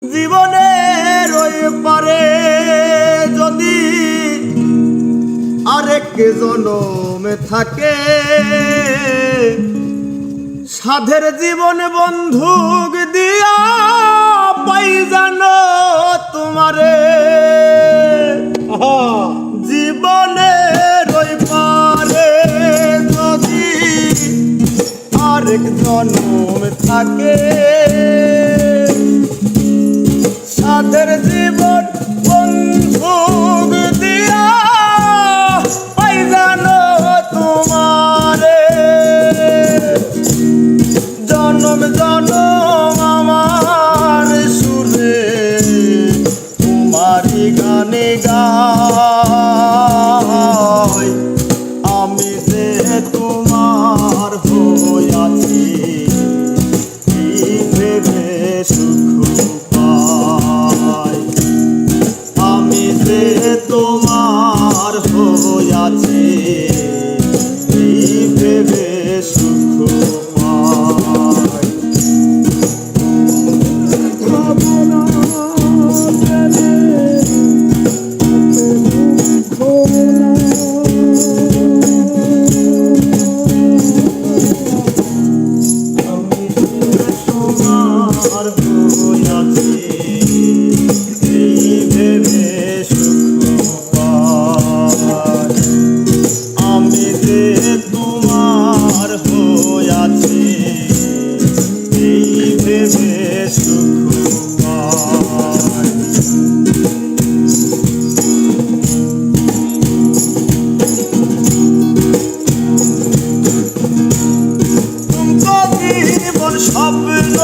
জীবনের ওই পারে যদি আরেক জনমে থাকে, সাধের জীবন বন্ধুক দিয়া পাই জানো তোমারে। জীবনের ওই পারে যদি আরেক জনম থাকে, সাধের জীবন বন্ধুক দিয়া পাই জানো তোমারে। জনম জনম আমার সুরে তোমারি গানে গাই, আমি যে তোমার হইয়াছি ভেবে সুখ পাই। আমি যে তোমার হইয়াছি ভেবে সুখ পাই। স্বপ্ন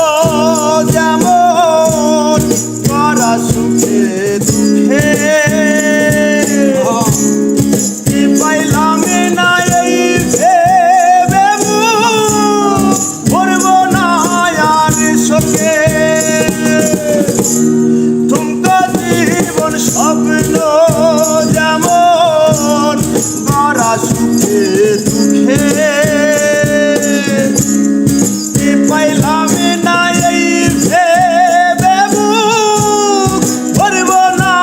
যেমন করা সুখে দুঃখে পাইলাম না, এই ভেবে ভরব না আর শোকে। তুমকো জীবন স্বপ্ন যেমন করা সুখে দুঃখে পাইলাম না, এই ভেবে ভরব না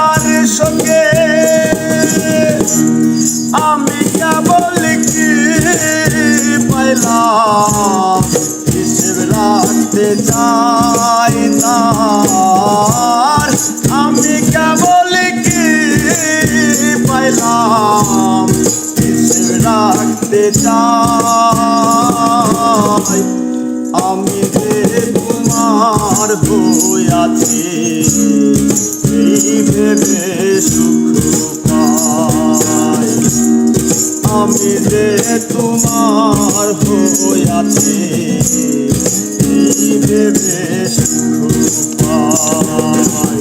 আর শোকে। আমি কেবল কি পাইলাম হিসেব রাখতে চাই তার। আমি কেবল কি পাইলাম হিসেব রাখতে চাই। আমি যে তোমার হইয়াছি এই ভেবে সুখ পাই। আমি যে তোমার হইয়াছি এই ভেবে সুখ পাই।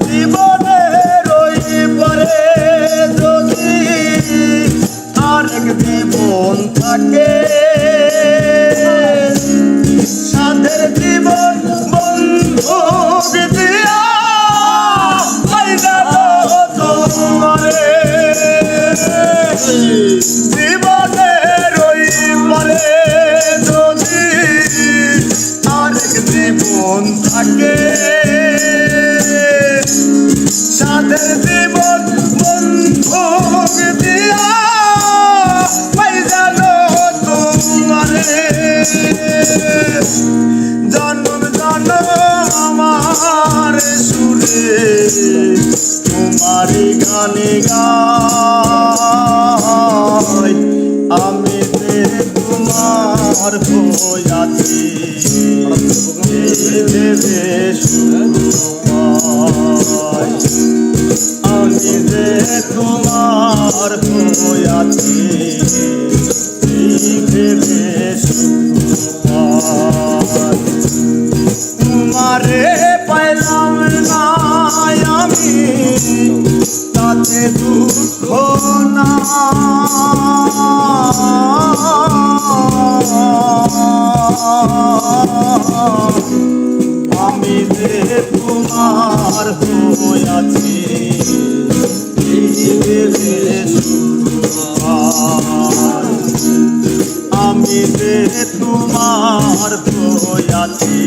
জীবনের ওই পারে যদি আরেক জীবন থাকে, সাধের জীবন বন্ধুক দিয়া পাই যাবো তোমারে। জীবনের ওই পারে যদি আরেক জীবন থাকে, সাধের জীবন বন্ধুক দিয়া পাই জানো তোমারে। জন্ম জন্ম আমার সুরে তোমারি গানে গাই, আমি যে তোমার হইয়াছি ভেবে সুখ পাই। আমি যে তোমার হইয়াছি ভেবে সুখ পাই। তাতে দুঃখ না আমি যে তোমার হইয়াছি আমি যে তোমার হইয়াছি